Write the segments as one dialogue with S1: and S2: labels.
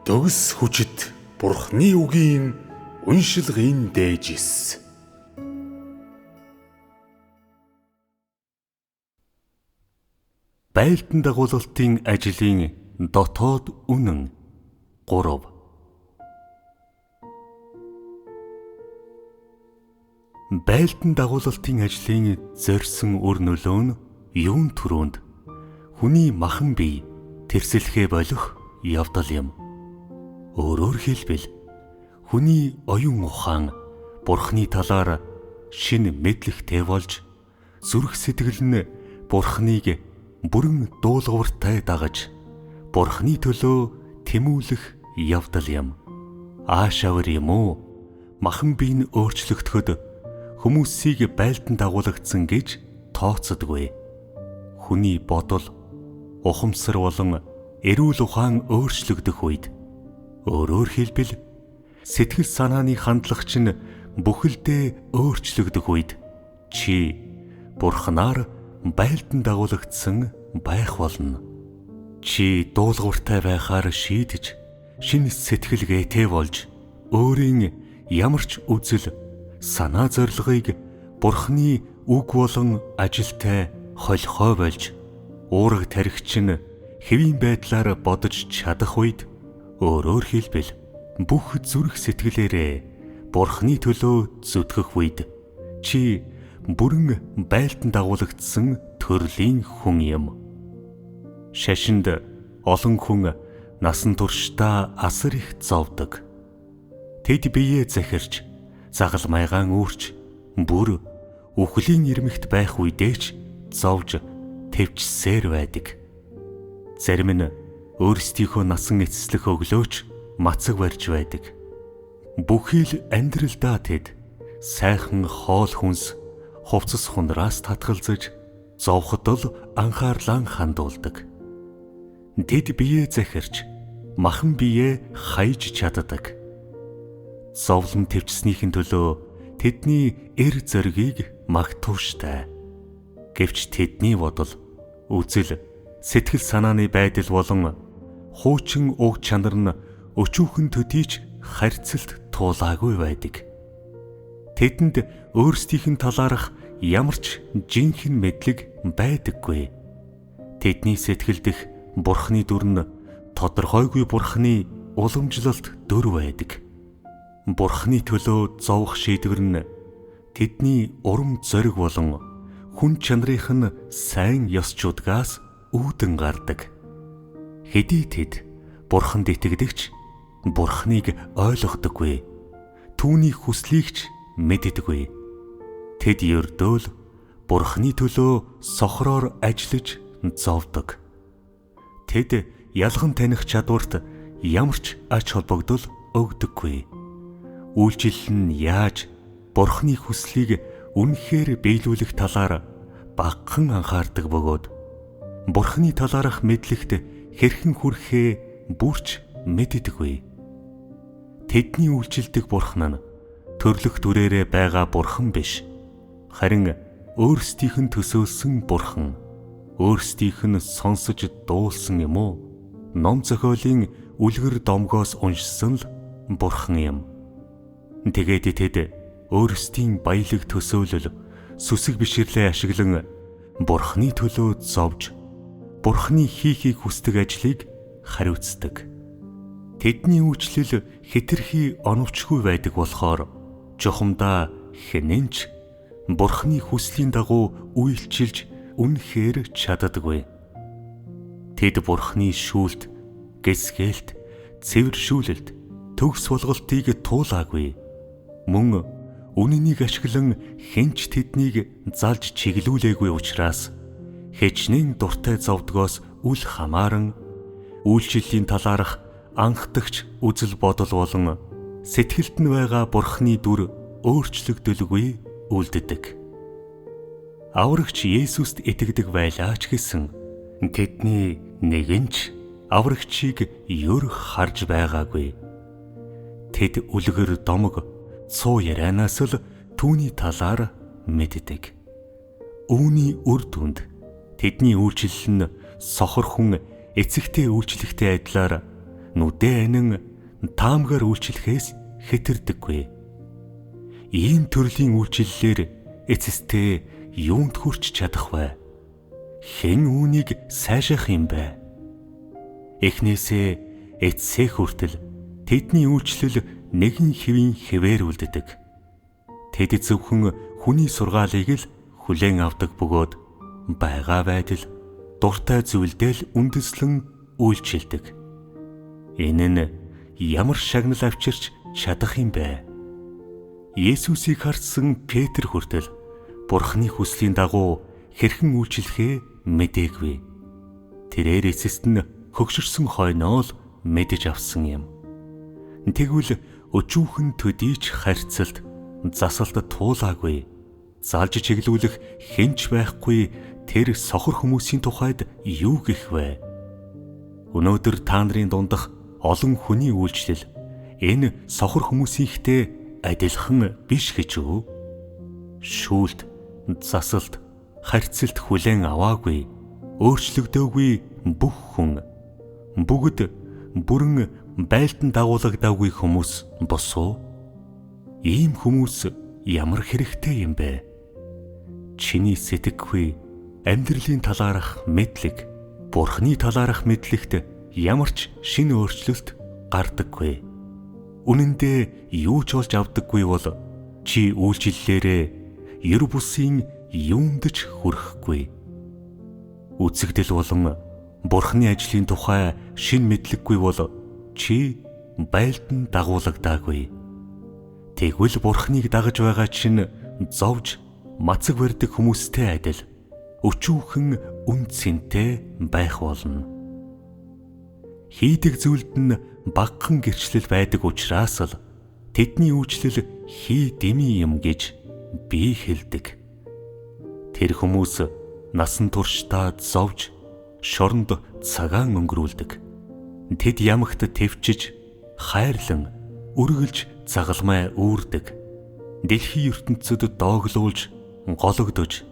S1: Төгс хүчит Бурхны үгийн уншилгын дээжис. Байлдан дагуулалтын ажлын дотоод үнэн 3. Байлдан дагуулалтын ажлын зорьсон үр нөлөө нь юун төрөнд хүний махан бие тэрсэлхээ болох явдал юм. Өөрөөр хэлбэл хүний оюун ухаан Бурхны талаар шинэ мэдлэгтэй болж зүрх сэтгэл нь Бурхныг бүрэн дуулууртай дагаж Бурхны төлөө тэмүүлэх явдал юм. Аашавар юм уу? Махан бие нь өөрчлөгдөхөд хүмүүсийг байлдан дагуулгдсан гэж тооцдоггүй. Хүний бодол, ухамсар болон эрүүл ухаан өөрчлөгдөх үед, өөрөөр хэлбэл сэтгэл санааны хандлага чинь бүхэлдээ өөрчлөгдөх үед чи Бурхнаар байлдан дагуулгдсан байх болно. Чи дуулууртай байхаар шийдэж, шинэ сэтгэлгээтэй болж, өөрийн ямар ч үзэл, санаа зорилгыг Бурхны үг болон ажилтай холхой болж, уураг тархич нь хэвийн байдлаар бодож чадах үед, өөрөөр хэлбэл бүх зүрх сэтгэлээрээ Бурхны төлөө зүтгэх үед чи бүрэн байлдан дагуулгдсан төрлийн хүн юм. Шашинд олон хүн насан туршдаа асар их зовдөг. Тэд биеэ захирч, загал майгаан үүрч, бүр үхлийн ирмэгт байх үедээ ч зовж тэвчсээр байдаг. Зарим нь өөрсдийнхөө насан эцэслэх өглөөч мацаг барьж байдаг. Бүхий л амьдралдаа тэд сайхан хоол хүнс, хувцас хунараас татгалзаж, зовход л анхаарлаа хандуулдаг. Тэд биеэ захирч, махан биеэ хаяж чаддаг. Зовлон төвчснийхэн төлөө тэдний эр зоригийг магтууштай. Гэвч тэдний бодол, үзэл, сэтгэл санааны байдал болон хуучин уг чанар нь өчүүхэн төдийч харьцалт туулаагүй байдаг. Тэдэнд өөрсдийнх нь талаарх ямар ч жинхэнэ мэдлэг байдаггүй. Тэдний сэтгэл дэх Бурхны дүр нь тодорхойгүй Бурхны уламжлалт дүр байдаг. Бурхны төлөө зовох шийдвэр нь тэдний урам зориг болон хүн чанарынх нь сайн ёсчудгаас үүдэн гардаг. Хэдий тэд Бурханд итгэдэгч Бурхныг ойлгодоггүй, түүний хүслийг ч мэддэггүй. Тэд ердөө л Бурхны төлөө сохроор ажиллаж зовдог. Тэд ялган таних чадварт ямар ч ач холбогдол өгдөггүй. Үйлчлэл нь яаж Бурхны хүслийг үнэхээр биелүүлэх талаар багахан анхаардаг бөгөөд Бурхны талаарх мэдлэгт хэрхэн хүрэхээ бүрч мэддэггүй. Тэдний үйлчлдэг Бурхан нь төрлөх дүрээрээ байгаа Бурхан биш. Харин өөрсдийнх нь төсөөлсөн Бурхан, өөрсдийнх нь сонсож дуулсан юм уу? Ном зохиолын үлгэр домгоос уншсан л Бурхан юм. Тэгээд тэд өөрсдийн баялаг төсөөлөл, сүсэг биширлээ ашиглан Бурхны төлөө зовж, Бурхны хийхийг хүсдэг ажлыг хариуцдаг. Тэдний үйлчлэл хэтэрхий оновчгүй байдаг болохоор жухамдаа хэнэнч Бурхны хүслийн дагуу үйлчилж үнэхээр чаддаггүй. Тэд Бурхны шүүлт, гэсгээлт, цэвэршүүлэлт, төгс болголтыг туулаагүй. Мөн үнэнийг ашиглан хэнч тэднийг залж чиглүүлээгүй учраас хэчнээн дуртай зовдгоос үл хамааран үйлчлэлийн талаарх анхдагч үзэл бодол болон сэтгэлд нь байгаа Бурхны дүр өөрчлөгдөлгүй үлддэг. Аврагч Есүст итгэдэг байлаач гэсэн тэдний нэгэнч аврагчийг ер харж байгаагүй. Тэд үлгэр домог, цуу ярианаас л түүний талаар мэддэг. Үүний үр дүнд тэдний үйлчлэл нь сохор хүн эцэгтэй үйлчлэгтэй адилаар нүдээ анин таамгаар үйлчлэхээс хэтэрдэггүй. Ийм төрлийн үйлчлэлээр эцэстээ юунд хүрч чадах вэ? Хэн үүнийг сайшаах юм бэ? Эхнээсээ эцсээ хүртэл тэдний үйлчлэл нэгэн хэвийн хэвээр үлддэг. Тэд зөвхөн хүний сургаалыг л хүлээн авдаг бөгөөд байгаа байдал дуртай зүйлдэл үндэслэн үйлчилдэг. Энэ нь ямар шагнал авчирч чадах юм бэ? Есүсийг харсан Петр хүртэл Бурхны хүслийн дагуу хэрхэн үйлчлэхээ мэдээгүй. Тэрээр эцэст нь хөгшөрсөн хойноо л мэдэж авсан юм. Тэгвэл өчүүхэн төдийч харьцалт засалд туулаагүй, заалж чиглүүлэх хэнч байхгүй тэр сохор хүмүүсийн тухайд юу гэх вэ? Өнөөдөр та нарын дундах олон хүний үйлчлэл энэ сохор хүмүүсийнхтэй адилхан биш гэж үү? Шүүлт, засалт, харьцалт хүлээн аваагүй, өөрчлөгдөөгүй бүх хүн бүгд бүрэн байлдан дагуулгадаагүй хүмүүс босуу? Ийм хүмүүс ямар хэрэгтэй юм бэ? Чиний сэтгэхүй амьдралын талаарх мэдлэг, Бурхны талаарх мэдлэгт ямар ч шинэ өөрчлөлт гардаггүй. Үнэн дээр юу ч олж авдаггүй бол чи үйлчлэлээрээ ер бусын юунд ч хүрэхгүй. Үзэгдэл болон Бурхны ажлын тухай шинэ мэдлэггүй бол чи байлдан дагуулгадаагүй. Тэгвэл Бурхныг дагаж байгаа чинь зовж мацаг барьдаг хүмүүстэй адил өчүүхэн үн цэнтэй байх болно. Хийдэг зүйлд нь багахан гэрчлэл байдаг учраас л тэдний үйлчлэл хий дэмий юм гэж би хэлдэг. Тэр хүмүүс насан туршдаа зовж шоронд цагаан өнгөрүүлдэг. Тэд ямагт төвчж, хайрлан, үргэлж загалмай үүрдэг. Дэлхийн ертөнцөд дооглуулж, гологдож,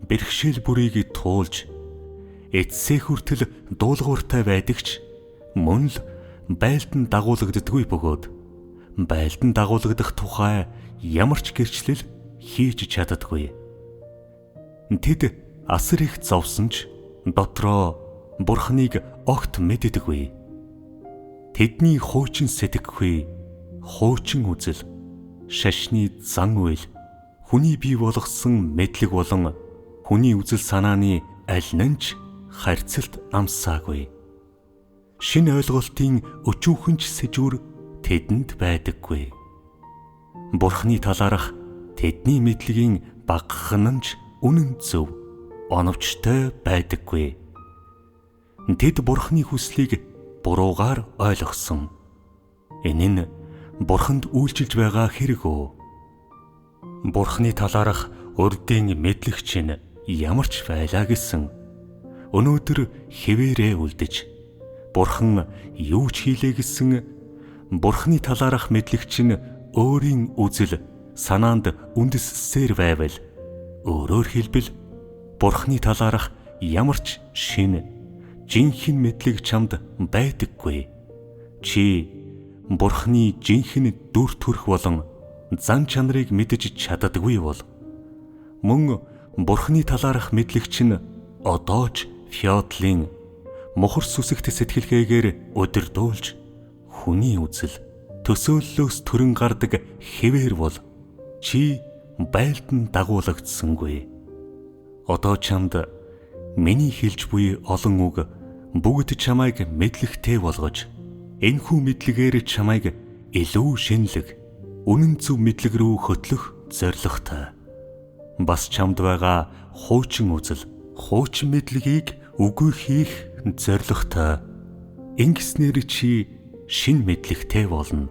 S1: бэрхшээл бүрийг туулж, эцсээ хүртэл дуулууртай байдагч мөн л байлдан дагуулгаддаггүй бөгөөд байлдан дагуулгадах тухай ямар ч гэрчлэл хийж чаддаггүй. Тэд асар их зовсон ч дотроо Бурхныг огт мэддэггүй. Тэдний хуучин сэтгэхүй, хуучин үзэл, шашны зан үйл, хүний бий болгосон мэдлэг болон хүний үзэл санааны аль нь ч харьцалт амсаагүй. Шинэ ойлголтын өчүүхэнч сэжүр тэдэнд байдаггүй. Бурхны талаарх тэдний мэдлэгийн багахан нь ч үнэн зөв, оновчтой байдаггүй. Тэд Бурхны хүслийг буруугаар ойлгосон. Энэ нь Бурханд үйлчилж байгаа хэрэг үү? Бурхны талаарх урдын мэдлэгч нь ямар ч байлаа гэсэн өнөөдөр хэвээрээ үлдэж Бурхан юу ч хийлээ гэсэн Бурхны талаарх мэдлэгч нь өөрийн үзэл санаанд үндэслэсээр байвал өөрөөр хэлбэл Бурхны талаарх ямар ч шинэ жинхэнэ мэдлэг чамд байдаггүй. Чи Бурхны жинхэнэ дүр төрх болон зан чанарыг мэдэж чаддаггүй бол мөн Бурхны талаарх мэдлэгч нь одоо ч феодлын мохор сүсэгт сэтгэлгээгээр удирдуулж хүний үзэл төсөөллөөс төрөн гардаг хэвээр бол чи байлдан дагуулгдсангүй. Одоо чамд миний хэлж буй олон үг бүгд чамайг мэдлэгтэй болгож энэхүү мэдлэгээр чамайг илүү шинэлэг, үнэн зөв мэдлэг рүү хөтлөх зорилготой. Бас чамд байгаа хуучин үзэл, хуучин мэдлэгийг үгүй хийх зорилготой. Ингэснээр чи шин мэдлэгтэй болно.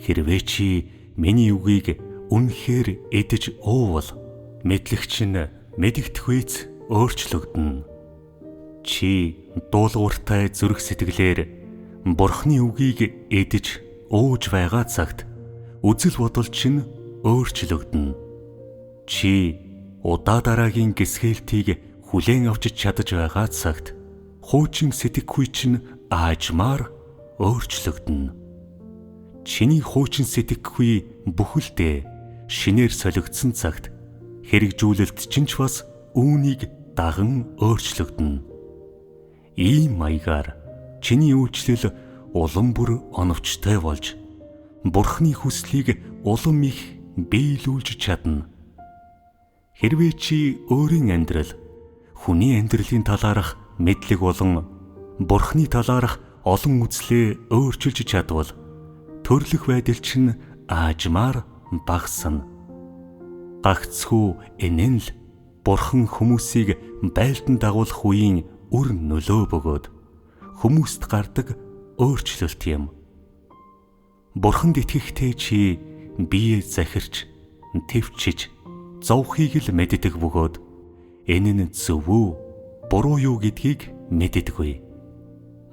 S1: Хэрвээ чи миний үгийг үнэхээр эдэж уувал мэдлэгч нь мэдэгдэхүйц өөрчлөгдөнө. Чи дуулууртай зүрх сэтгэлээр Бурхны үгийг эдэж ууж байгаа цагт үзэл бодол чинь өөрчлөгдөнө. Чи удаа дараагийн гисгэлтийг хүлээн авч чадаж байгаа цагт хуучин сэтгэхүй чинь аажмаар өөрчлөгдөнө. Чиний хуучин сэтгэхүй бүхэлдээ шинээр солигдсон цагт хэрэгжүүлэлт чинь ч бас үүнийг даган өөрчлөгдөнө. Ийм маягаар чиний үйлчлэл улам бүр оновчтой болж Бурхны хүслийг улам их биелүүлж чадна. Хэрвээ чи өөрийн амьдрал, хүний амьдралын талаарх мэдлэг болон Бурхны талаарх олон үзлээ өөрчилж чадвал төрлөх байдал чинь аажмаар багасна. Гагцхүү энэ нь л Бурхан хүмүүсийг байлдан дагуулах үеийн үр нөлөө бөгөөд хүмүүст гардаг өөрчлөлт юм. Бурханд итгэхдээ чи бие захирч, төвчж, зовхийг л мэддэг бөгөөд энэ нь зөв үү, буруу юу гэдгийг мэддэггүй.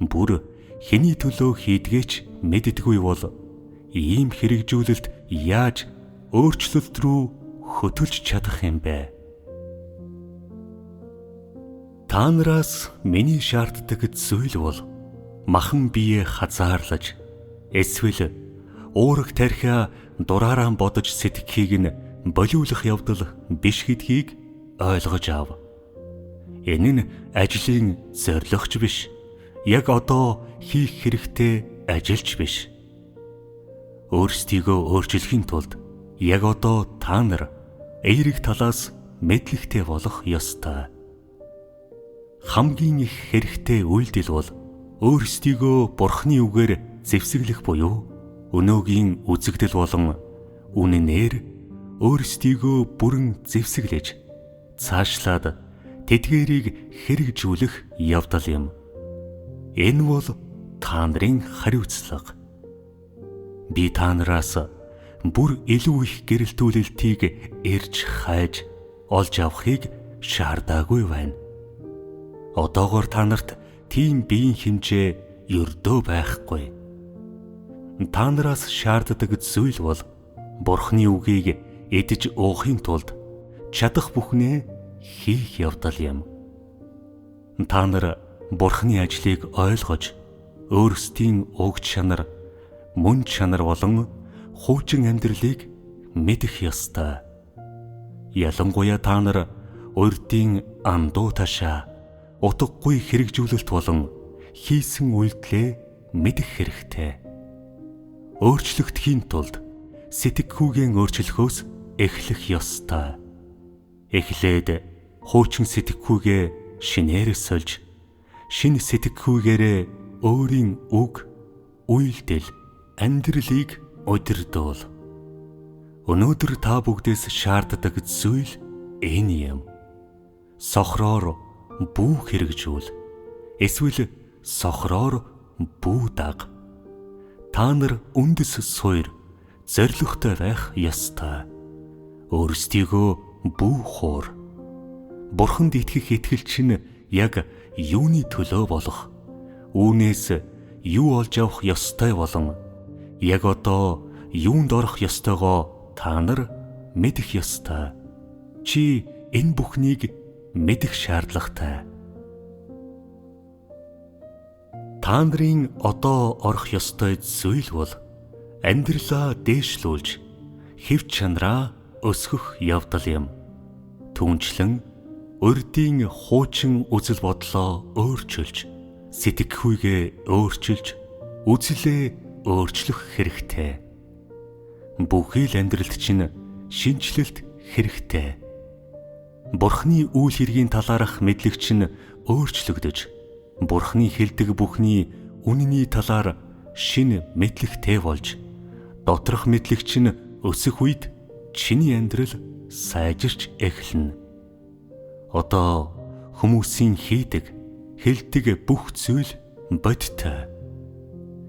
S1: Бүр хэний төлөө хийдгээч мэддэггүй бол ийм хэрэгжүүлэлт яаж өөрчлөлт рүү хөтөлж чадах юм бэ? Та нараас миний шаарддаг зүйл бол махан бие хазаарлаж, эсвэл уурах тархиа дураараа бодож сэтгэхийг нь болиулах явдал биш гэдгийг ойлгож ав. Энэ нь ажлын зорилгоч биш, яг одоо хийх хэрэгтэй ажилч биш. Өөрсдийгөө өөрчлөхийн тулд яг одоо та нар эерэг талаас мэдлэгтэй болох ёстой. Хамгийн их хэрэгтэй үйлдэл бол өөрсдийгөө Бурхны үгээр зэвсэглэх буюу өнөөгийн үзэгдэл болон үнэнээр өөрсдийгөө бүрэн зэвсэглэж цаашлаад тэдгээрийг хэрэгжүүлэх явдал юм. Энэ бол та нарын хариуцлага. Би та нараас бүр илүү их гэрэлтүүлэлтийг эрж хайж олж авахыг шаардаагүй байна. Одоогоор та нарт тийм биеийн хэмжээ ердөө байхгүй. Та нараас шаарддаг зүйл бол Бурхны үгийг эдэж уухын тулд чадах бүхнээ хийх явдал юм. Та нар Бурхны ажлыг ойлгож, өөрсдийн уг чанар, мөн чанар болон хуучин амьдралыг мэдэх ёстой. Ялангуяа та нар урдын андуу ташаа, утгагүй хэрэгжүүлэлт болон хийсэн үйлдэлээ мэдэх хэрэгтэй. Өөрчлөгдөхийн тулд сэтгэхүйгээ өөрчлөхөөс эхлэх ёстой. Эхлээд хуучин сэтгэхүйгээ шинээр сольж, шинэ сэтгэхүйгээрээ өөрийн үг, үйлдэл, амьдралыг удирдуул. Өнөөдөр та бүгдээс шаарддаг зүйл энэ юм. Сохроор бүү хэрэгжүүл, эсвэл сохроор бүү даг. Та нар үндэс суур, зоригтой байх ёстой. Өөрсдийгөө бүү хуур. Бурханд итгэх итгэл чинь яг юуны төлөө болох, үүнээс юу олж авах ёстой болон яг одоо юунд орох ёстойгоо та нар мэдэх ёстой. Чи энэ бүхнийг мэдэх шаардлагатай. Та нарын одоо орох ёстой зүйл бол амьдралаа дээшлүүлж, хэв чанараа өсгөх явдал юм. Түүнчлэн урдын хуучин үзэл бодлоо өөрчилж, сэтгэхүйгээ өөрчилж, үзлээ өөрчлөх хэрэгтэй. Бүхий л амьдралд чинь шинжлэлт хэрэгтэй. Бурхны үйл хэргийн талаарх мэдлэг чинь өөрчлөгдөж, Бурхны хэлдэг бүхний үнний талаар шинэ мэдлэгтэй болж, доторх мэдлэг чинь өсөх үед чиний амьдрал сайжирч эхэлнэ. Одоо хүмүүсийн хийдэг, хэлдэг бүх зүйл бодтой.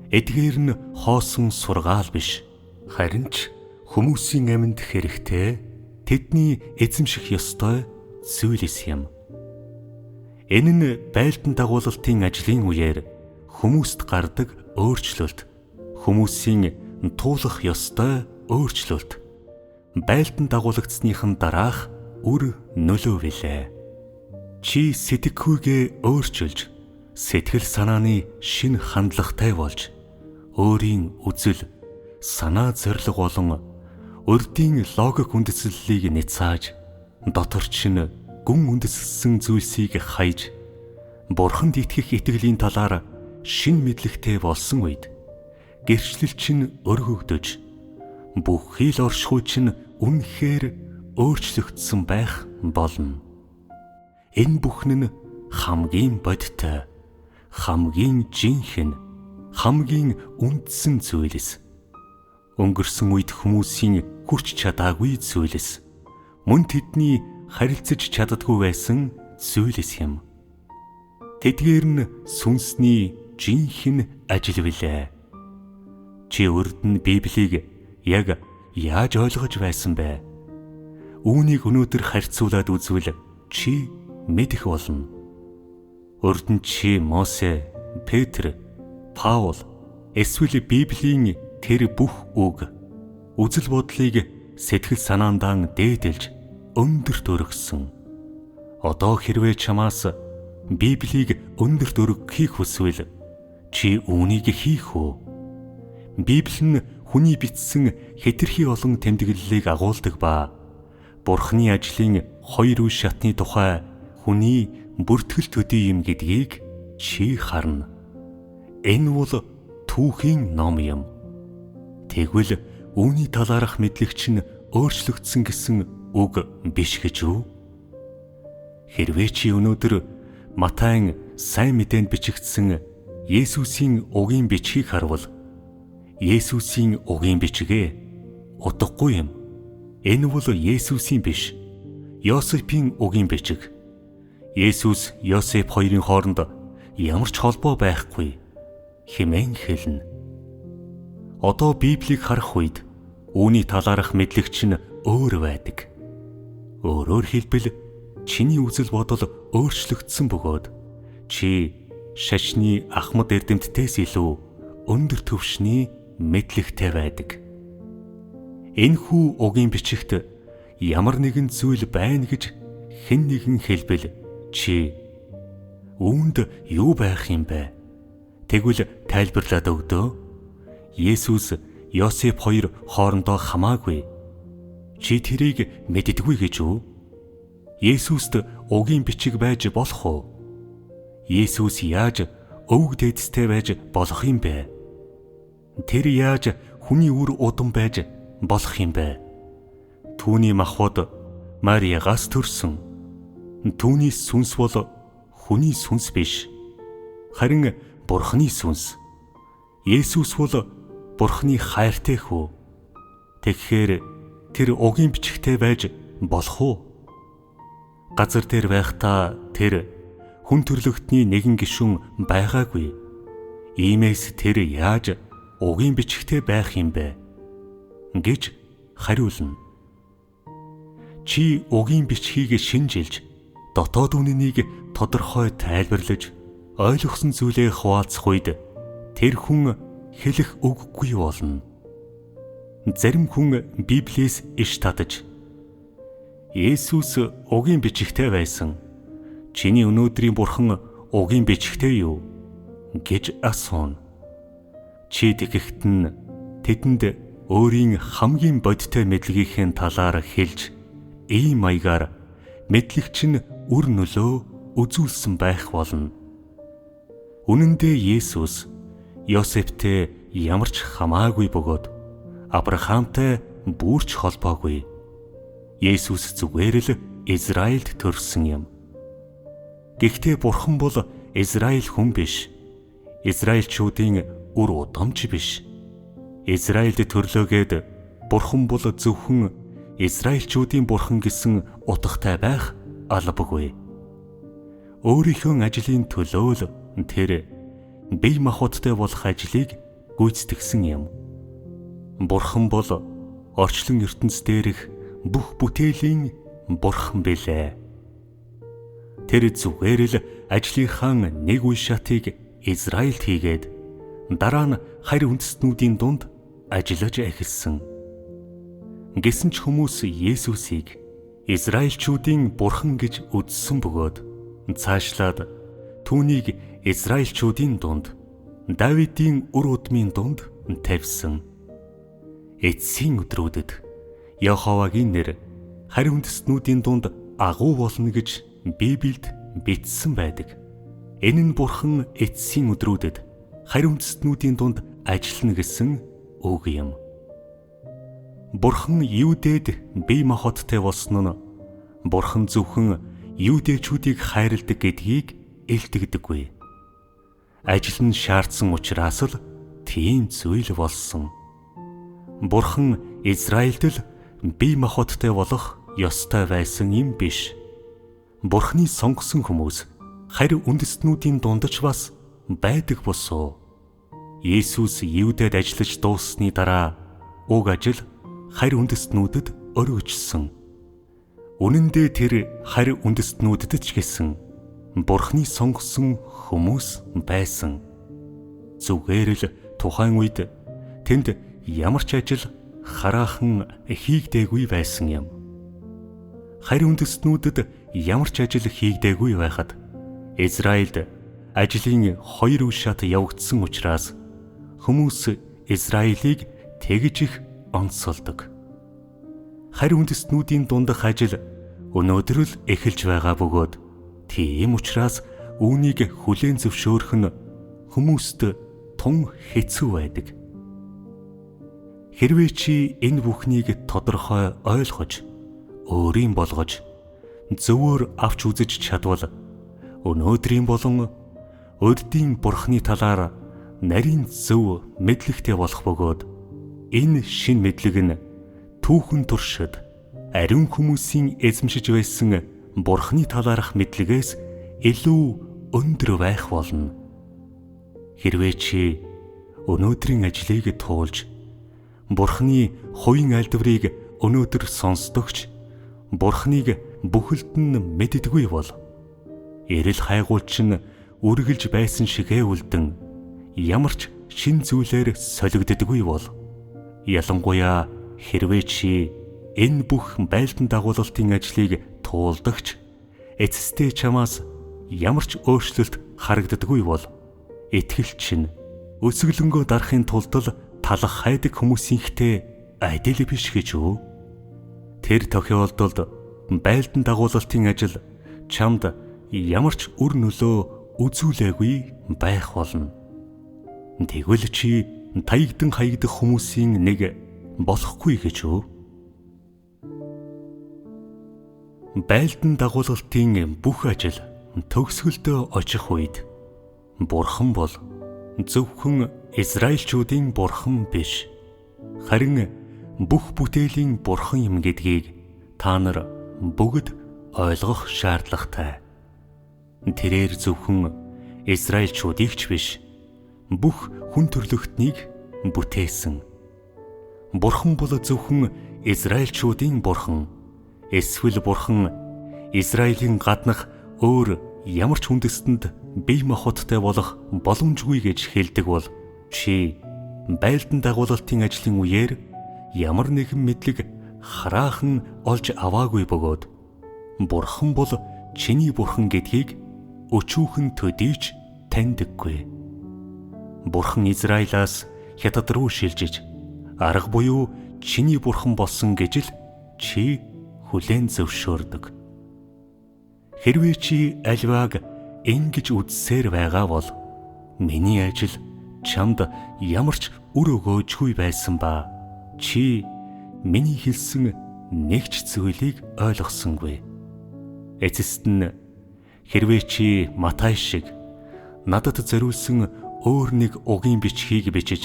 S1: Эдгээр нь хоосон сургаал биш, харин ч хүмүүсийн амьд хэрэгтэй, тэдний эзэмших ёстой зүйлс юм. Энэ нь байлдан дагуулалтын ажлын үеэр хүмүүст гардаг өөрчлөлт, хүмүүсийн туулах ёстой өөрчлөлт, байлдан дагуулгдсныхан дараах үр нөлөө билээ. Чи сэтгэхүйгээ өөрчилж, сэтгэл санааны шинэ хандлагатай болж, өөрийн үзэл, санаа зориг болон урдийн логик үндэслэлийг няцааж, доторч нь гүн үндэслэсэн зүйлсийг хайж, Бурханд итгэх итгэлийн талаар шин мэдлэгтэй болсон үед гэрчлэл чинь өргөгдөж, бүх хил оршихуй чинь үнэхээр өөрчлөгдсөн байх болно. Энэ бүхэн нь хамгийн бодиттой, хамгийн жинхэнэ, хамгийн үндсэн зүйлс. Өнгөрсөн үед хүмүүсийн хүрч чадаагүй зүйлс, мөн тэдний харилцаж чаддаггүй байсан зүйлс юм. Тэдгээр нь сүнсний жинхэнэ ажил билээ. Чи урд нь Библийг яг яаж ойлгож байсан бэ? Үүнийг өнөөдөр харьцуулаад үзвэл чи мэдэх болно. Урд нь чи Мосе, Петр, Паул эсвэл Библийн тэр бүх үг, үзэл бодлыг сэтгэл санаандаа дээдэлж өндөрт өргөсөн. Одоо хэрвээ чамаас Библийг өндөрт өргөхийг хүсвэл чи үүнийг хийх үү? Библи нь хүний бичсэн хэтэрхий олон тэмдэглэлийг агуулдаг ба Бурхны ажлын хоёр үе шатны тухай хүний бүртгэл төдий юм гэдгийг чи харна. Энэ бол түүхийн ном юм. Тэгвэл үүний талаарх мэдлэг чинь өөрчлөгдсөн гэсэн үг биш гэж үү? Хэрвээ чи өнөөдөр Матайн сайн мэдээнд бичигдсэн Есүсийн үгийн бичгийг харвал, Есүсийн үгийн бичгээ утгагүй юм. Энэ бол Есүсийн биш, Йосефийн үгийн бичиг. Есүс, Йосеф хоёрын хооронд ямар ч холбоо байхгүй хэмээн хэлнэ. Одоо Библийг харах үед үүний талаарх мэдлэг чинь өөр байдаг. Өөрөөр хэлбэл чиний үзэл бодол өөрчлөгдсөн бөгөөд чи шашны ахмад эрдэмтдээс илүү өндөр түвшний мэдлэгтэй байдаг. Энэхүү үгийн бичигт ямар нэгэн зүйл байна гэж хэн нэгэн хэлбэл чи үүнд юу байх юм бэ? Тэгвэл тайлбарлаад өгдөө. Есүс, Йосеф хоёр хоорондоо хамаагүй. Чи тэрийг мэддэггүй гэж үү? Есүст үгийн бичиг байж болох уу? Есүс яаж өвөг дээдстэй байж болох юм бэ? Тэр яаж хүний үр удам байж болох юм бэ? Түүний махбод Мариягаас төрсөн. Түүний сүнс бол хүний сүнс биш, харин Бурхны сүнс. Есүс бол Бурхны хайртай хүү. Тэгэхээр тэр үгийн бичигтэй байж болох уу? Газар дээр байхдаа тэр хүн төрлөختний нэгэн гишүүн байгаагүй. Иймээс тэр яаж үгийн бичигтэй байх юм бэ? гэж хариулна. Чи үгийн бичгийг шинжилж, дотоод үнэнийг тодорхой тайлбарлаж, ойлгосон зүйлээ хуваалцах үед тэр хүн хэлэх үггүй болно. Зарим хүн Библиэс иш татаж, Есүс үгийн бичигтэй байсан. Чиний өнөөдрийн Бурхан үгийн бичигтэй юу? гэж асууна. Чи тэгэхэд нь тэдэнд өөрийн хамгийн бодиттой мэдлэгийнхээ талаар хэлж, ийм маягаар мэдлэгч нь үр нөлөө үзүүлсэн байх болно. Үнэн дээр Есүс Йосефтэй ямар ч хамаагүй бөгөөд Авраамтай бүрч холбоогүй. Есүс зүгээр л Израильд төрсөн юм. Гэхдээ Бурхан бол Израиль хүн биш. Израильчүүдийн үр удамч биш. Израильд төрлөөгээд Бурхан бол зөвхөн Израильчүүдийн Бурхан гэсэн утгатай байх албагүй. Өөрийнхөө ажлын төлөө л тэр бие махбодтой болох ажлыг гүйцэтгэсэн юм. Бурхан бол орчлон ертөнц дээрх бүх бүтээлийн Бурхан билээ. Тэр зүгээр л ажлынхаа нэг үе шатыг Израильд хийгээд дараа нь харь үндэстнүүдийн дунд ажиллаж эхэлсэн. Гэсэн ч хүмүүс Есүсийг Израильчүүдийн Бурхан гэж үзсэн бөгөөд цаашлаад түүнийг Израильчүүдийн дунд Давидын үр удмын дунд тавьсан. Эцсийн өдрүүдэд Яховагийн нэр харь үндэстнүүдийн дунд агуу болно гэж Библиэд бичсэн байдаг. Энэ нь Бурхан эцсийн өдрүүдэд харь үндэстнүүдийн дунд ажиллана гэсэн үг юм. Бурхан Юудэд бие махбодтой болсон нь Бурхан зөвхөн Юудэчүүдийг хайрладаг гэдгийг илтгэдэггүй. Ажил нь шаардсан учраас л тийм зүйл болсон. Бурхан Израильд л бие махбодтой болох ёстой байсан юм биш. Бурханы сонгосон хүмүүс харь үндэстнүүдийн дундч бас байдаг босоо. Есүс Юудэд ажиллаж дууссаны дараа уг ажил харь үндэстнүүдэд өргөжсөн. Үнэн дээр тэр харь үндэстнүүдэд ч гэсэн Бурханы сонгосон хүмүүс байсан. Зүгээр л тухайн үед тэнд ямар ч ажил хараахан хийгдээгүй байсан юм. Харь үндэстнүүдэд ямар ч ажил хийгдээгүй байхад Израильд ажлын 2 үе шат явагдсан учраас хүмүүс Израилийг тэгж их онцолдог. Харь үндэстнүүдийн дундах ажил өнөөдөр л эхэлж байгаа бөгөөд тийм учраас үүнийг хүлээн зөвшөөрөх нь хүмүүст тун хэцүү байдаг. Хэрвээ чи энэ бүхнийг тодорхой ойлгож, өөрийн болгож, зөвөр авч үзэж чадвал өнөөдрийн болон урдын Бурханы талаар нарийн зөв мэдлэгтэй болох бөгөөд энэ шин мэдлэг нь түүхэн туршид ариун хүмүүсийн эзэмшиж байсан Бурханы талаарх мэдлэгээс илүү өндөр байх болно. Хэрвээ чи өнөөдрийн ажлыг туулж Бурханы хувийн альдварыг өнөөдөр сонсдогч Бурханыг бүхэлд нь мэддэггүй бол эрэл хайгуулч нь үргэлж байсан шигээ үлдэн ямар ч шин зүйлээр солигддоггүй бол ялангуяа хэрвээ чи энэ бүх байлдан дагуулалтын ажлыг туулдагч эцэстээ чамаас ямар ч өөрчлөлт харагддаггүй бол итгэл чинь өсөглөнгөө дарахын тулд л талах хайдаг хүмүүсийнхтэй адил биш гэж үү? Тэр тохиолдолд байлдан дагуулалтын ажил чамд ямар ч үр нөлөө үзүүлээгүй байх болно. Тэгвэл чи таягдан хаягдах хүмүүсийн нэг болохгүй гэж үү? Байлдан дагуулалтын бүх ажил төгсгөлдөө очих үед Бурхан бол зөвхөн Израильчүүдийн Бурхан биш, харин бүх бүтээлийн Бурхан юм гэдгийг та нар бүгд ойлгох шаардлагатай. Тэрээр зөвхөн Израильчүүдийг ч биш, бүх хүн төрлөختнийг бүтээсэн. Бурхан бол зөвхөн Израильчүүдийн Бурхан, эсвэл Бурхан Израилийн гаднах өөр ямар ч үндэстэнд бие махбодтой болох боломжгүй гэж хэлдэг бол чи байлдан дагуулалтын ажлын үеэр ямар нэгэн мэдлэг хараахан олж аваагүй бөгөөд Бурхан бол чиний Бурхан гэдгийг өчүүхэн төдийч таньдаггүй. Бурхан Израилаас Хятад руу шилжиж арга буюу чиний Бурхан болсон гэж л чи хүлээн зөвшөөрдөг. Хэрвээ чи альвааг ингэж үзсээр байгаа бол миний ажил чамд ямар ч үр өгөөжгүй байсан ба чи миний хэлсэн нэг ч зүйлийг ойлгосонгүй. Эцэст нь хэрвээ чи Матай шиг надад зориулсан өөр нэг угийн бичгийг бичиж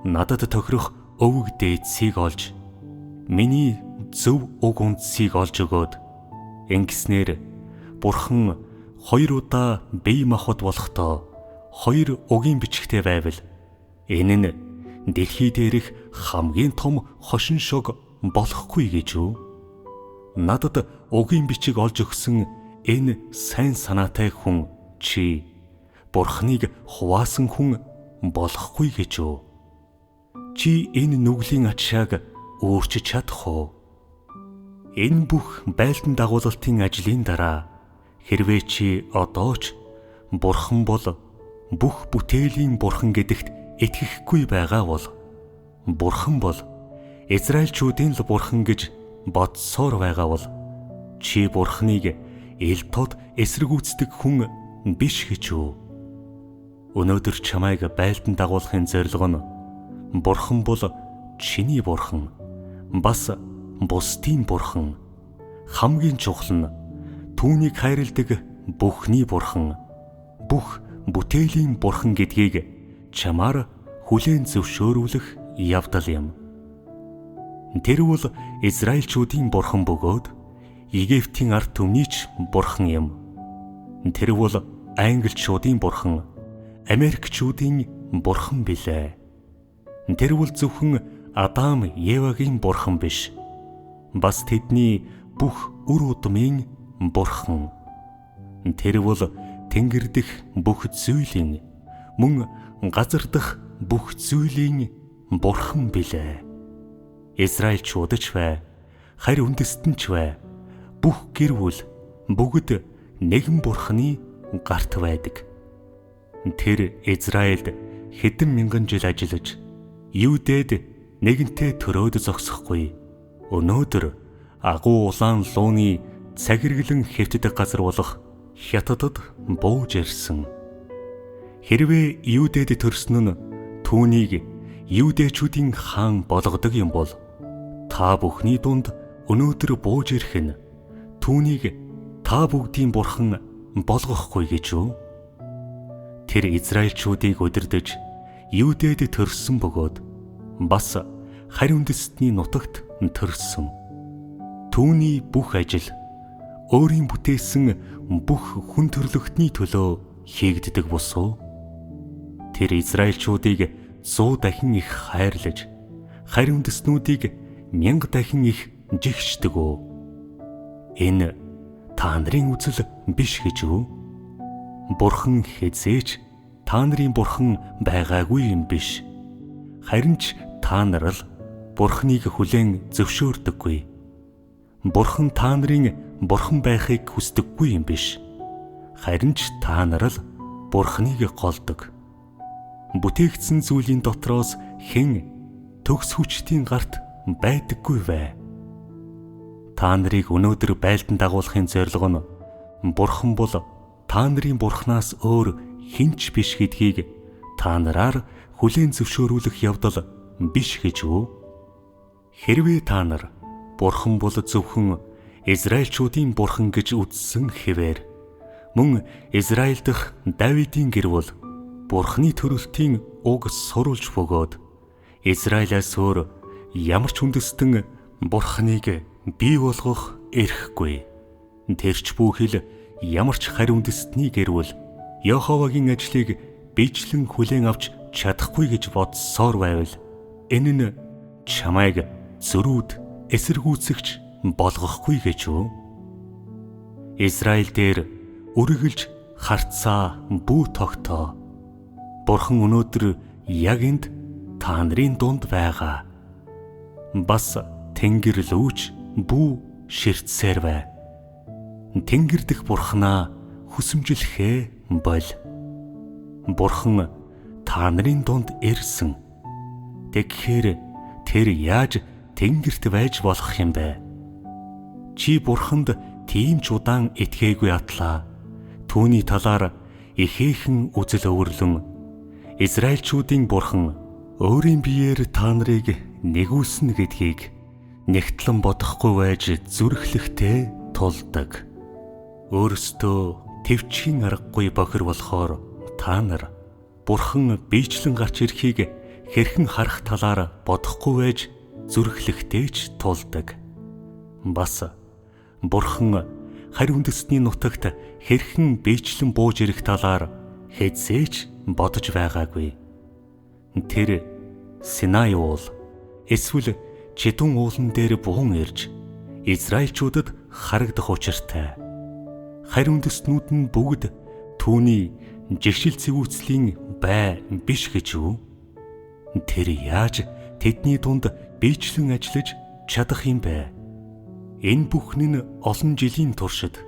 S1: надад тохирох өвөг дээдсийг олж миний зөв уг үндсийг олж өгөөд ингэснээр Бурхан 2 удаа бие махбод болохдоо 2 угийн бичгтэй байвал энэ нь дэлхий дээрх хамгийн том хошин шог болохгүй гэж үү? Надад угийн бичиг олж өгсөн энэ сайн санаатай хүн чи Бурханыг хуваасан хүн болохгүй гэж үү? Чи энэ нүглийн ачааг өөрчилж чадах уу? Энэ бүх байлдан дагуулалтын ажлын дараа хэрвээ чи одоо ч Бурхан бол бүх бүтээлийн Бурхан гэдэгт итгэхгүй байгаа бол Бурхан бол Израильчүүдийн л Бурхан гэж бодсоор байгаа бол чи Бурханыг ил тод эсэргүүцдэг хүн биш гэж үү? Өнөөдөр чамайг байлдан дагуулахын зорилго нь Бурхан бол чиний Бурхан, бас бусдын Бурхан, хамгийн чухал нь түүнийг хайрладаг бүхний Бурхан, бүх бүтээлийн Бурхан гэдгийг чамаар хүлээн зөвшөөрүүлэх явдал юм. Тэр бол Израильчүүдийн Бурхан бөгөөд Египтийн ард түмнийч Бурхан юм. Тэр бол Англичуудын Бурхан, Америкчүүдийн Бурхан билээ. Тэр бол зөвхөн Адам, Евагийн Бурхан биш. Бас тэдний бүх үр удмын Бурхан. Тэр бол тэнгэр дэх бүх зүйлийн, мөн газар дах бүх зүйлийн Бурхан билээ. Израильчууд ч бай, харь үндэстэн ч бай, бүх гэр бүл бүгд нэгэн Бурханы гарт байдаг. Тэр Израильд хэдэн мянган жил ажиллаж, Юудэд нэгэнтээ төрөөд зогсохгүй. Өнөөдөр агуу улаан лууны цагиргэлэн хэвтдэг газар болох Хятадд бууж ирсэн. Хэрвээ Юудэд төрсөн нь түүнийг Юудэчүүдийн хаан болгодог юм бол та бүхний дунд өнөөдөр бууж ирэх нь түүнийг та бүгдийн Бурхан болгохгүй гэж үү? Тэр Израильчүүдийг удирдах Юудэд төрсөн бөгөөд бас харь үндэстний нутагт төрсөн. Түүний бүх ажил өөрийн бүтээсэн бүх хүн төрлөختний төлөө хийгддэг босуу. Тэр Израильчүүдийг 100 дахин их хайрлаж, харь үндэстнүүдийг 1000 дахин их жигшдэг үү? Энэ та нарын үзэл биш гэж үү? Бурхан хэзээч та нарын Бурхан байгаагүй юм биш. Харин ч та нар л Бурханыг хүлээн зөвшөөрдөггүй. Бурхан та нарын Бурхан байхыг хүсдэггүй юм биш. Харин ч та нар л Бурханыг голдог. Бүтээгдсэн зүйлийн дотроос хэн төгс хүчтийн гарт байдаггүй вэ? Та нарыг өнөөдөр байлдан дагуулахын зорилго нь Бурхан бол та нарын Бурханаас өөр хинч биш гэдгийг та нараар хүлээн зөвшөөрүүлэх явдал биш гэж үү? Хэрвээ та нар Бурхан бол зөвхөн Израильчүүдийн Бурхан гэж үзсэн хэвээр мөн Израиль дахь Давидын гэр бүл Бурханы төрөлтийн уг сурулж бөгөөд Израилаас өөр ямар ч үндэстэн Бурханыг бий болгох эрхгүй. Тэрч бүхэл ямар ч харь үндэстний гэр бүл Йеховагийн ажлыг бичлэн хүлээн авч чадахгүй гэж бодсоор байвал энэ нь чамайг зөрүүд эсэргүүцэгч болгохгүй гэж үү? Израиль дээр үргэлж харцаа бүү тогтоо. Бурхан өнөөдөр яг энд та нарын дунд байгаа. Бас тэнгэр лүүч бүү ширтсээр бай. Тэнгэр дэх Бурханаа хүсэмжлэхээ боль. Бурхан та нарын дунд ирсэн. Тэгэхээр тэр яаж тэнгэрт байж болох юм бэ? Чи Бурханд тийм ч удаан итгээгүй атлаа. Түүний талаар ихээхэн үзэл өвөрлөн Израильчүүдийн Бурхан өөрийн биеэр та нарыг нэгүүлсэн гэдгийг нэгтлэн бодохгүй байж зүрхлэхтэй тулдаг. Өөрөөсөө төвчхийн аргагүй бохир болохоор та нар Бурхан биечлэн гарч ирэхийг хэрхэн харах талаар бодохгүй байж зүрхлэхтэйч тулдаг. Бас Бурхан харь үндэстний нутагт хэрхэн биечлэн бууж ирэх талаар хэзээч бодож байгаагүй. Тэр Синай уул эсвэл Чидүн уулан дээр буун ирж Израильчуудад харагдах учиртай. Харь үндэстнүүд нь бүгд түүний жигшил цэвүүцлийн бай биш гэж үү? Тэр яаж тэдний дунд биечлэн ажиллаж чадах юм бэ? Энэ бүхний нь олон жилийн туршид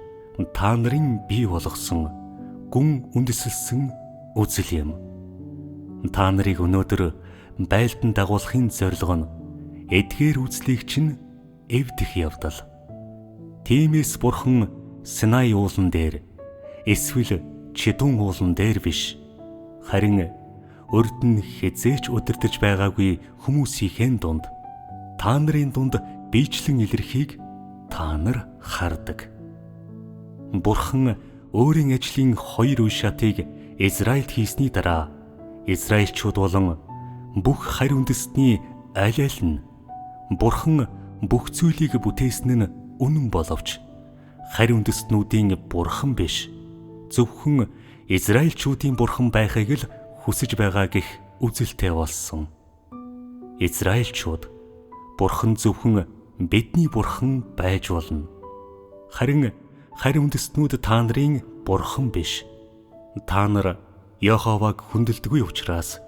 S1: та нарын бий болгосон гүн үндэслэсэн үзэл юм. Та нарыг өнөөдөр байлдан дагуулахын зорилго нь эдгээр үзлийг чинь эвдэх явдал. Тиймээс Бурхан Синай уулан дээр эсвэл Чидүн уулан дээр биш, харин урд нь хизээч удирдах байгаагүй хүмүүсийн дунд, та нарын дунд биечлэн илэрхийг та нар хардаг. Бурхан өөрийн ажлын 2 үе шатыг Израильд хийсний дараа Израильчууд болон бүх харь үндэстний аль аль нь Бурхан бүх зүйлийг бүтээсэн нь үнэн боловч харь үндэстнүүдийн Бурхан биш, зөвхөн Израильчүүдийн Бурхан байхыг л хүсэж байгаа гэх үзэлтэй болсон. Израильчууд Бурхан зөвхөн бидний Бурхан байж болно. Харин харь үндэстнүүд та нарын Бурхан биш. Та нар Йеховаг хүндэлдэггүй учраас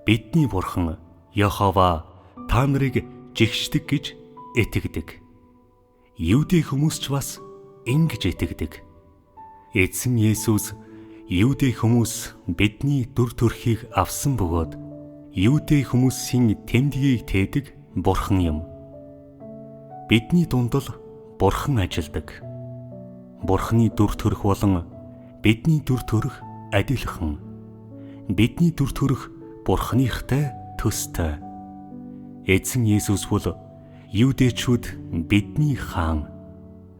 S1: бидний Бурхан Йехова та нарыг жигшдэг гэж итгэдэг. Юудэ хүмүүс ч бас ингэж итгэдэг. Эзэн Есүс Юудэ хүмүүс бидний дүр төрхийг авсан бөгөөд Юудэ хүмүүсийн тэмдгийг тээдэг Бурхан юм. Бидний дунд л Бурхан ажилдаг. Бурханы дүр төрх болон бидний дүр төрх адилхан. Бидний дүр төрх Бурханыхтай төстэй. Эзэн Есүс бол Юудэчүүд бидний хаан.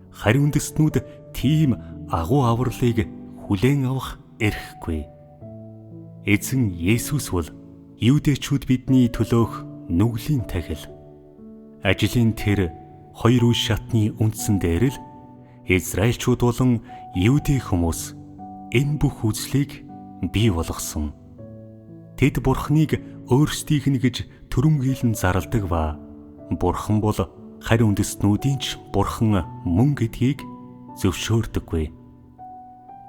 S1: Харь үндэстнүүд тийм агуу авралыг хүлээн авах эрхгүй. Эзэн Есүс бол Юудэчүүд бидний төлөөх нүглийн тахил. Ажлын тэр 2 үе шатны үндсэн дээр л Израильчууд болон Юудэ хүмүүс энэ бүх үзлийг бий болгосон. Тэд Бурханыг өөрсдийнх нь гэж түрэмгийлэн зарладаг ба Бурхан бол харь үндэстнүүдийн ч Бурхан мөн гэдгийг зөвшөөрдөггүй.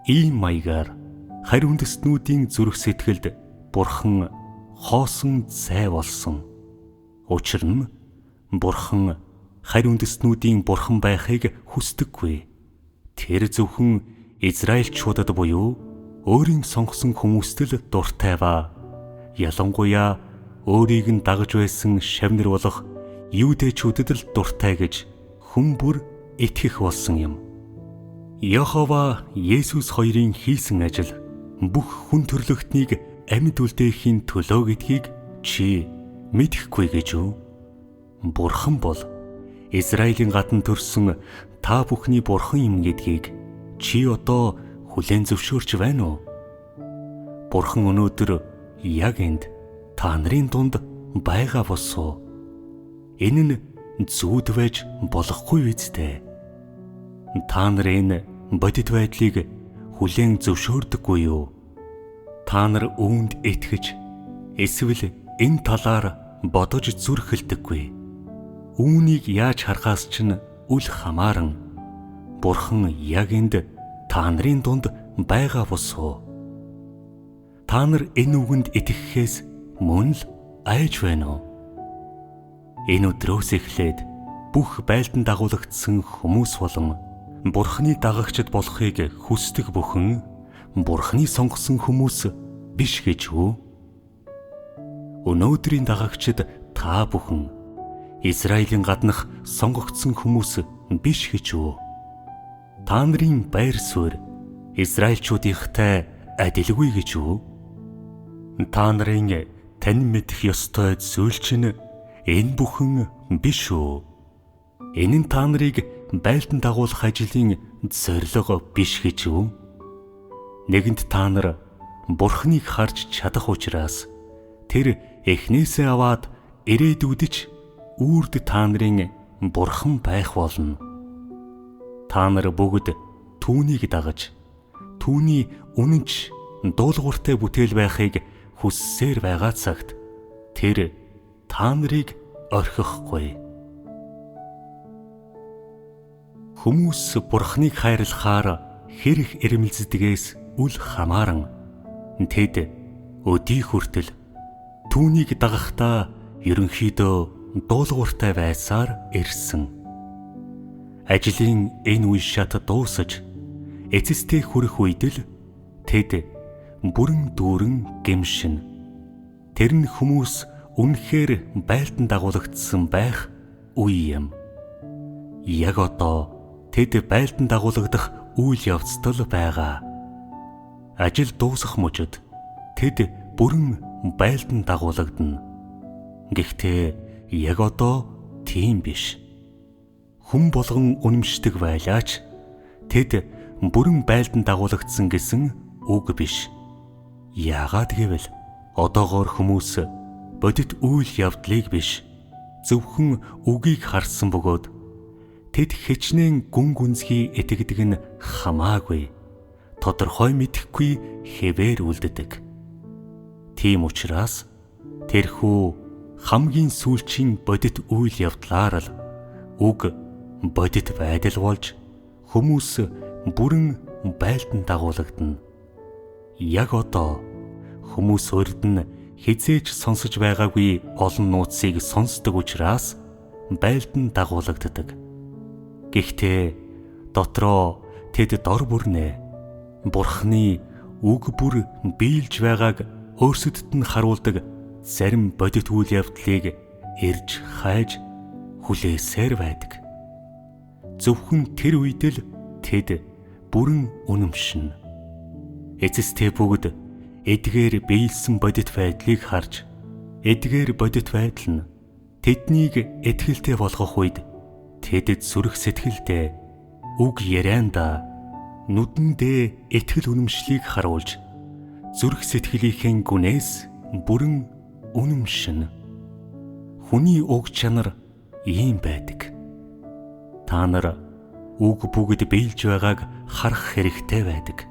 S1: Ийм маягаар харь үндэстнүүдийн зүрх сэтгэлд Бурхан хоосон зай болсон. Учир нь Бурхан харь үндэстнүүдийн Бурхан байхыг хүсдэггүй. Тэр зөвхөн Израильчуудад буюу өөрийн сонгосон хүмүүст л дуртай ба ялангуяа өөрийг нь дагаж байсан шавнар болох Юудэчүүдэд л дуртай гэж хүн бүр итгэх болсон юм. Йехова Есүс хоёрын хийсэн ажил бүх хүн төрлөختнийг амьд үлдээхийн төлөө гэдгийг чи мэдэхгүй гэж үү? Бурхан бол Израилийн гадна төрсөн та бүхний Бурхан юм гэдгийг чи одоо хүлээн зөвшөөрч байна уу? Бурхан өнөөдөр яг энд та нарын дунд байгаа босоо. Энэ нь зүуд байж болохгүй үстэй. Та нар энэ бодит байдлыг хүлээн зөвшөөрдөггүй юу? Та нар үүнд итгэж эсвэл энэ талаар бодож зүрхэлдэггүй. Үүнийг яаж харахаас чинь үл хамааран Бурхан яг энд та нарын дунд байгаа босоо. Та нар энэ үгэнд итгэхээс мөн л айж байна уу? Энэ өдрөөс эхлээд бүх байлдан дагуулгдсан хүмүүс болон Бурханы дагагчд болохыг хүсдэг бүхэн Бурханы сонгосон хүмүүс биш гэж үү? Өнөөдрийн дагагчд та бүхэн Израилийн гаднах сонгогдсон хүмүүс биш гэж үү? Та нарын байр суурь Израильчуудынхтай адилгүй гэж үү? Та нарын тань мэдэх ёстой зүйл чинь энэ бүхэн биш үү? Энэ нь та нарыг байлдан дагуулах ажлын зорилго биш гэж үү? Нэгэнт та нар Бурханыг харж чадах учраас тэр эхнээсээ аваад ирээдүйдэж үрд та нарын Бурхан байх болно. Та нар бүгд түүнийг дагаж түүний үнэнч дуулууртай бүтээл байхыг хүссээр байгаа цагт тэр та нарыг орхихгүй. Хүмүүс Бурханыг хайрлахаар хэрэг ирмэлздэгээс үл хамааран тэд өдий хүртэл түүнийг дагахдаа ерөнхийдөө дуулууртай байсаар ирсэн. Ажлын энэ үе шат дуусаж эцэстээ хүрэх үед л тэд бүрэн дүүрэн гэмшин. Тэр нь хүмүүс үнэхээр байлдан дагуулгдсан байх үе юм. Яг одоо тэд байлдан дагуулгдах үйл явцдал байгаа. Ажил дуусах мужид тэд бүрэн байлдан дагуулгадна. Гэхдээ яг одоо тийм биш. Хүн болгон үнэмшдэг байлаач тэд бүрэн байлдан дагуулгдсан гэсэн үг биш. Яагаад гэвэл одоогоор хүмүүс бодит үйл явдлыг биш зөвхөн үгийг харсан бөгөөд тэд хичнээн гүн гүнзгий итгэдэг нь хамаагүй тодорхой мэдэхгүй хэвээр үлддэг. Тийм учраас тэрхүү хамгийн сүүлчийн бодит үйл явдлаар л үг бодит байдал болж хүмүүс бүрэн байлдан дагуулгадна. Яг одоо хүмүүс урд нь хизээж сонсож байгаагүй олон нууцыг сонсдог учраас байлдан дагуулгаддаг. Гэхдээ дотроо тэд дор бүрнэ Бурхны үг бүр биелж байгааг өөрсдөд нь харуулдаг зарим бодит үйл явдлыг эрж хайж хүлээсээр байдаг. Зөвхөн тэр үед л тэд бүрэн үнэмшин. Эцэстээ бүгд эдгээр биелсэн бодит байдлыг харж эдгээр бодит байдал нь тэднийг этгэлтэй болгох үед тэд зүрх сэтгэлдээ үг ярианда нүдэндээ итгэл үнэмшлийг харуулж зүрх сэтгэлийнхээ гүнээс бүрэн үнэмшин. Хүний уг чанар ийм байдаг. Та нар үг бүгд биелж байгааг харах хэрэгтэй байдаг.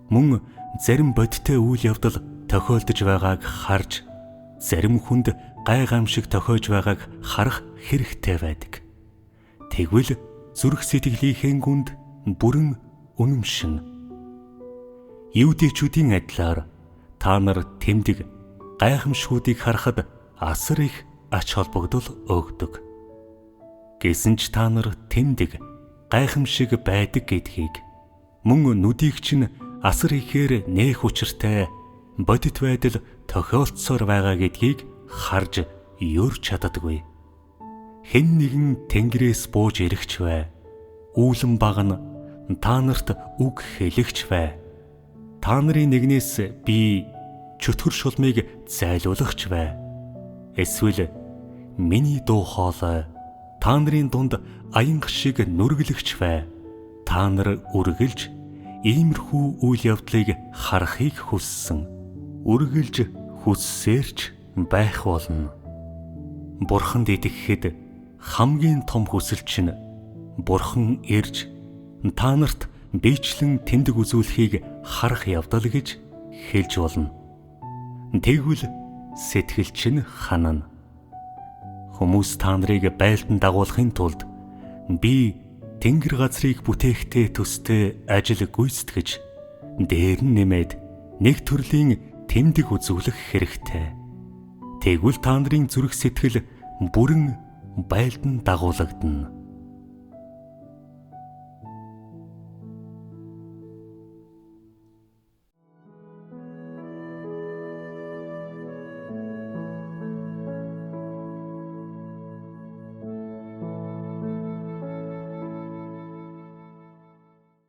S1: Мөн зарим бодиттой үйл явдал тохиолдож байгааг харж зарим хүнд гайхамшиг тохиож байгааг харах хэрэгтэй байдаг. Тэгвэл зүрх сэтгэлийнхээ гүнд бүрэн үнэмшин. Юудэчүүдийн адилаар та нар тэмдэг гайхамшгуудыг харахад асар их ач холбогдол өгдөг. Гэсэн ч та нар тэмдэг гайхамшиг байдаг гэдгийг мөн нүдийг чинь асар ихээр нээх учиртай бодит байдал тохиолдсоор байгаа гэдгийг харж юурч чаддаггүй. Хэн нэгэн Тэнгэрээс бууж ирэгч бай. Үүлэн баг нь та нарт үг хэлэгч бай. Та нарын нэгнээс би чөтгөр шулмыг зайлуулагч бай. Эсвэл миний дуу хоолой та нарын дунд аянга шиг нүргэлэгч бай. Та нар үргэлж иймэрхүү үйл явдлыг харахыг хүссэн. Үргэлж хүссээрч байх болно. Бурханд итгэхэд хамгийн том хүсэл чинь Бурхан ирж та нарт биечлэн тэмдэг үзүүлэхийг харах явдал гэж хэлж болно. Тэгвэл сэтгэл чинь ханана. Хүмүүс та нарыг байлдан дагуулахын тулд би Тэнгэр газрыг бүтээхтэй төстэй ажил гүйцэтгэж дээр нь нэмээд нэг төрлийн тэмдэг үзүүлэх хэрэгтэй. Тэгвэл та нарын зүрх сэтгэл бүрэн байлдан дагуулгадана.